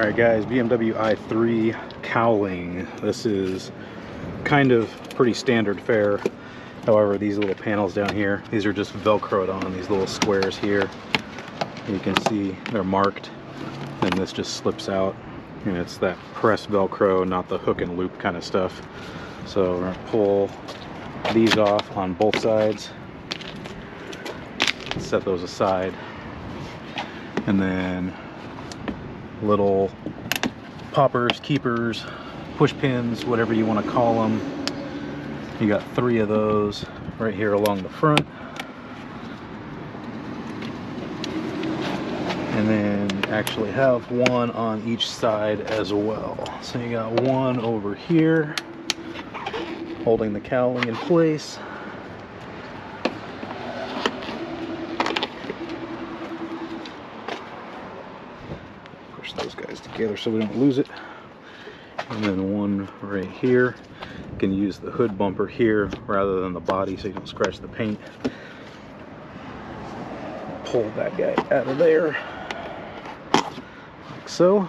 Alright guys, BMW i3 cowling. This is kind of pretty standard fare. However, these little panels down here, these are just velcroed on, these little squares here. You can see they're marked, and this just slips out. And it's that press velcro, not the hook and loop kind of stuff. So we're going to pull these off on both sides. Set those aside. And then little poppers, keepers, push pins, whatever you want to call them. You got 3 of those right here along the front. And then you actually have one on each side as well. So you got one over here holding the cowling in place. Push those guys together so we don't lose it. And then one right here. You can use the hood bumper here rather than the body so you don't scratch the paint. Pull that guy out of there like so.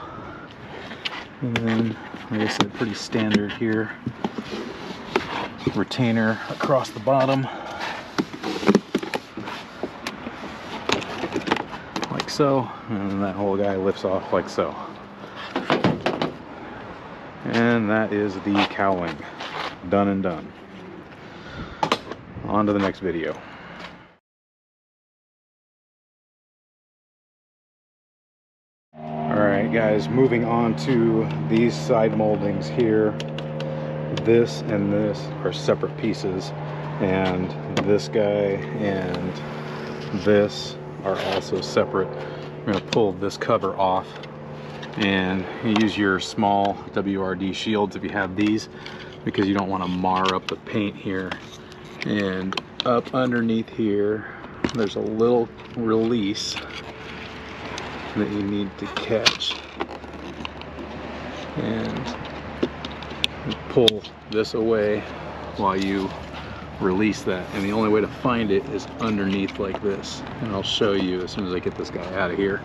And then, like I said, pretty standard here. Retainer across the bottom like so, and then that whole guy lifts off like so. And that is the cowling done and done. On to the next video. Alright guys, moving on to these side moldings here. This and this are separate pieces, and this guy and this are also separate. I'm going to pull this cover off, and you use your small WRD shields if you have these, because you don't want to mar up the paint here. And up underneath here there's a little release that you need to catch, and you pull this away while you release that, and the only way to find it is underneath like this. And I'll show you as soon as I get this guy out of here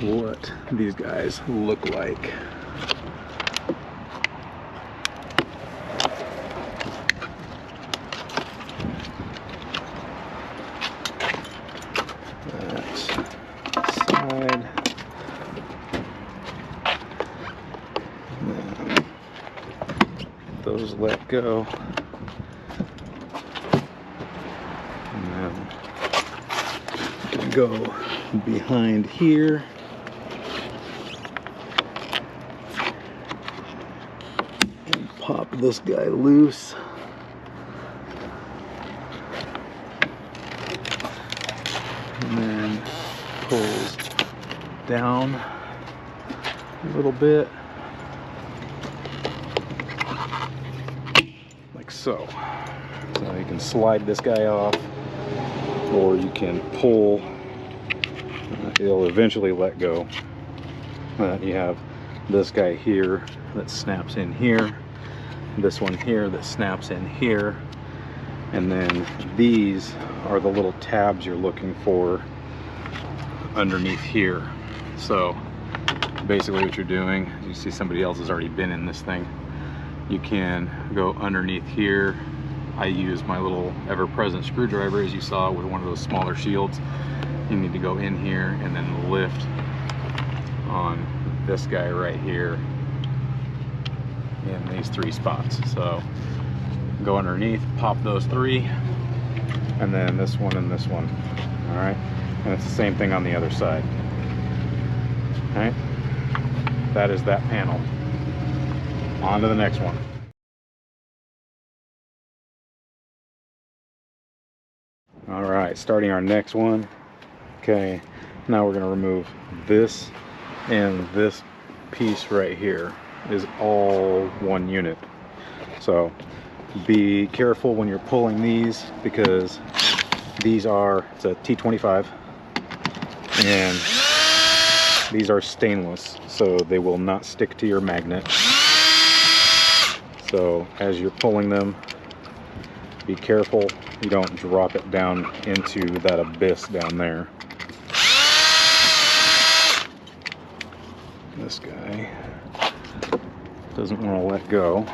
what these guys look like. That side. Those let go, and then go behind here, and pop this guy loose, and then pulls down a little bit. So you can slide this guy off, or you can pull. It'll eventually let go. You have this guy here that snaps in here, this one here that snaps in here, and then these are the little tabs you're looking for underneath here. So basically what you're doing, you see somebody else has already been in this thing. You can go underneath here. I use my little ever-present screwdriver, as you saw, with one of those smaller shields. You need to go in here and then lift on this guy right here in these 3 spots. So go underneath, pop those 3, and then this one and this one. All right, and it's the same thing on the other side. All right, that is that panel. On to the next one. All right, starting our next one. Okay, now we're going to remove this, and this piece right here is all one unit. So be careful when you're pulling these, because these are, it's a T25, and these are stainless, so they will not stick to your magnet. So as you're pulling them, be careful you don't drop it down into that abyss down there. this guy doesn't want to let go.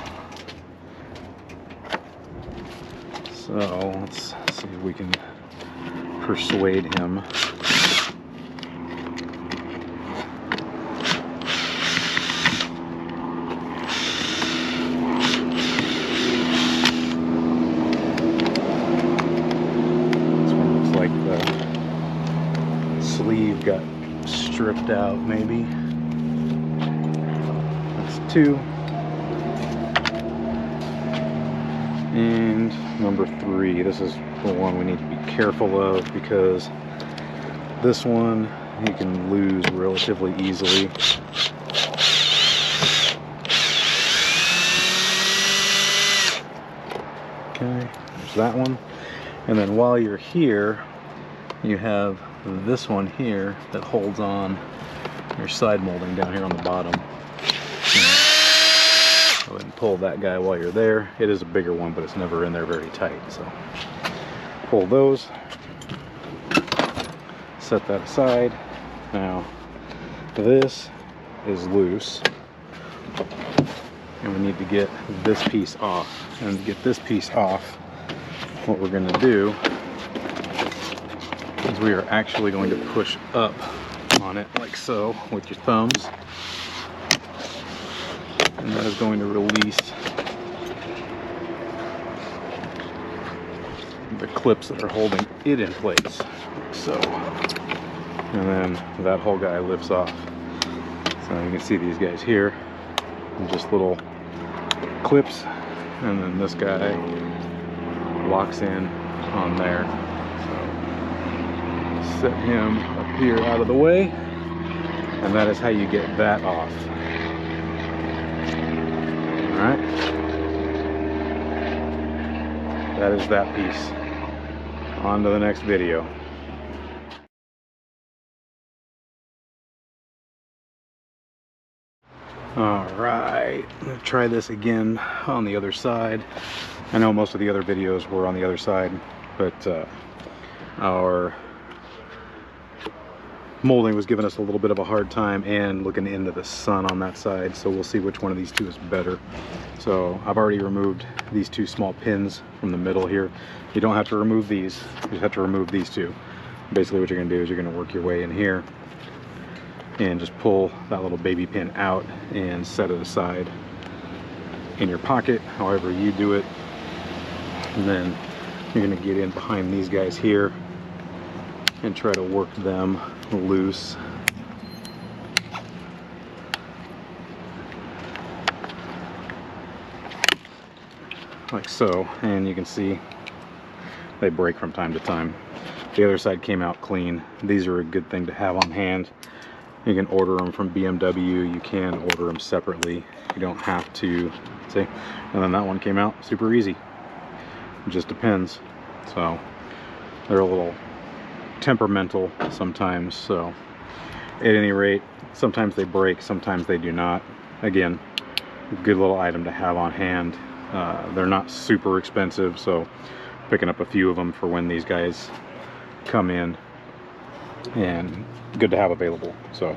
So let's see if we can persuade him. This one looks like the sleeve got stripped out, maybe. That's 2. And number 3, this is the one we need to be careful of, because this one you can lose relatively easily. Okay, there's that one. And then while you're here, you have this one here that holds on your side molding down here on the bottom. Go ahead and pull that guy while you're there. It is a bigger one, but it's never in there very tight. So pull those, set that aside. Now this is loose, and we need to get this piece off. And to get this piece off, what we're going to do is we are actually going to push up on it like so with your thumbs. And that is going to release the clips that are holding it in place, like so. And then that whole guy lifts off. So you can see these guys here, and just little clips, and then this guy locks in on there. So set him up here out of the way, and that is how you get that off. Alright, that is that piece. On to the next video. Alright, I'm going to try this again on the other side. I know most of the other videos were on the other side, but our molding was giving us a little bit of a hard time and looking into the sun on that side, so we'll see which one of these two is better. So I've already removed these 2 small pins from the middle here. You don't have to remove these, you just have to remove these 2. Basically what you're going to do is you're going to work your way in here and just pull that little baby pin out and set it aside in your pocket, however you do it. And then you're going to get in behind these guys here and try to work them loose. Like so, and you can see they break from time to time. The other side came out clean. These are a good thing to have on hand. You can order them from BMW, you can order them separately. You don't have to, see? And then that one came out super easy. It just depends. So they're a little temperamental sometimes, so at any rate, sometimes they break, sometimes they do not. Again, good little item to have on hand. They're not super expensive, so picking up a few of them for when these guys come in, and good to have available. So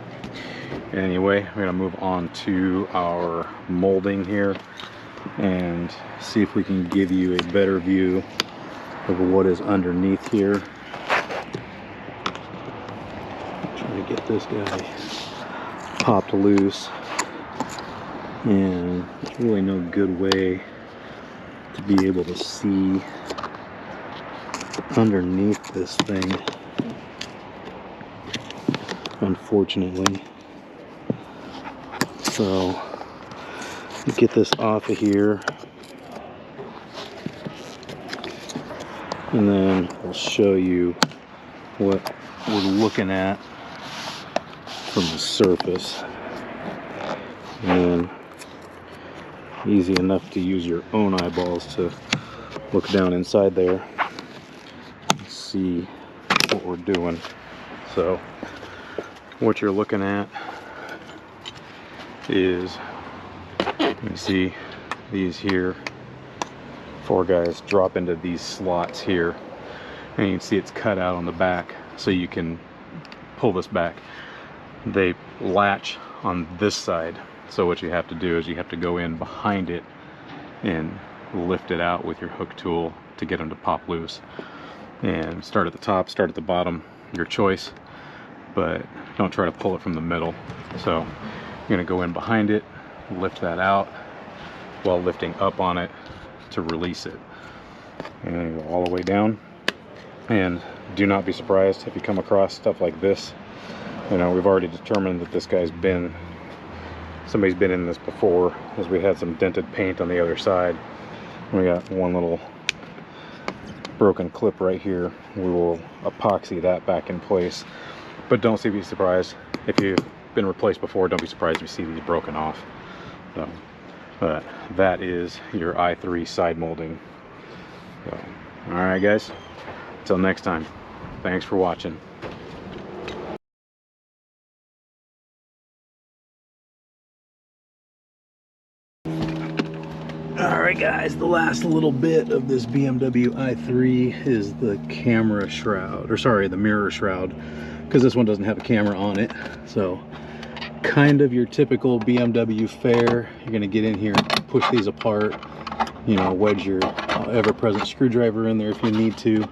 anyway, we're gonna move on to our molding here and see if we can give you a better view of what is underneath here. Trying to get this guy popped loose, and there's really no good way to be able to see underneath this thing, unfortunately. So get this off of here, and then I'll show you what we're looking at from the surface. And easy enough to use your own eyeballs to look down inside there and see what we're doing. So what you're looking at is, you can see these here 4 guys drop into these slots here, and you can see it's cut out on the back, so you can pull this back. They latch on this side. So what you have to do is you have to go in behind it and lift it out with your hook tool to get them to pop loose. And start at the top, start at the bottom, your choice, but don't try to pull it from the middle. So you're gonna go in behind it, lift that out while lifting up on it to release it. And go all the way down. And do not be surprised if you come across stuff like this. You know, we've already determined that this guy's been, somebody's been in this before, as we had some dented paint on the other side. We got one little broken clip right here. We will epoxy that back in place. But don't be surprised if you've been replaced before. Don't be surprised if you see these broken off. So, but that is your i3 side molding. So, all right, guys. Until next time. Thanks for watching. Alright guys, the last little bit of this BMW i3 is the camera shroud, or sorry, the mirror shroud, because this one doesn't have a camera on it. So kind of your typical BMW fare. You're going to get in here, push these apart, you know, wedge your ever-present screwdriver in there if you need to.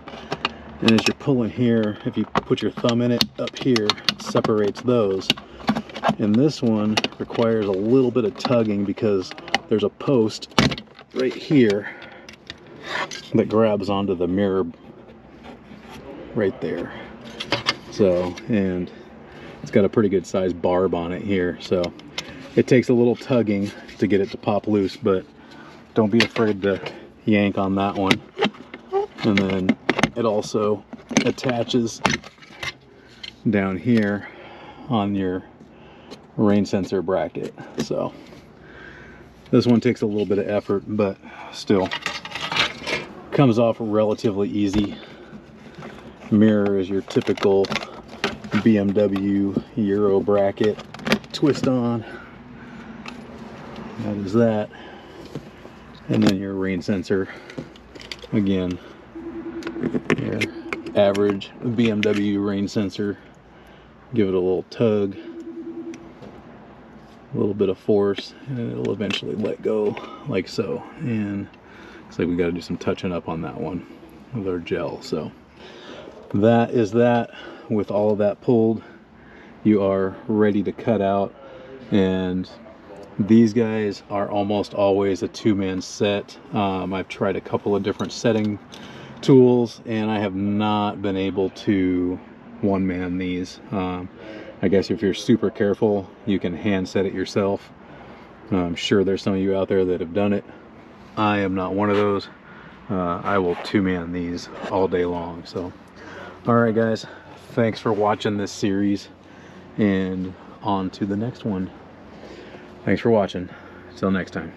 And as you're pulling here, if you put your thumb in it up here, it separates those. And this one requires a little bit of tugging because there's a post right here that grabs onto the mirror right there. So, and it's got a pretty good sized barb on it here, so it takes a little tugging to get it to pop loose, but don't be afraid to yank on that one. And then it also attaches down here on your rain sensor bracket. So this one takes a little bit of effort, but still comes off relatively easy. Mirror is your typical BMW Euro bracket. Twist on. That is that. And then your rain sensor. Again, your average BMW rain sensor. Give it a little tug, a little bit of force, and it'll eventually let go like so. And looks like we got to do some touching up on that one with our gel. So that is that. With all of that pulled, you are ready to cut out. And these guys are almost always a two-man set. I've tried a couple of different setting tools and I have not been able to one-man these. I guess if you're super careful, you can hand set it yourself. I'm sure there's some of you out there that have done it. I am not one of those. I will two-man these all day long. So, all right, guys, thanks for watching this series, and on to the next one. Thanks for watching. Till next time.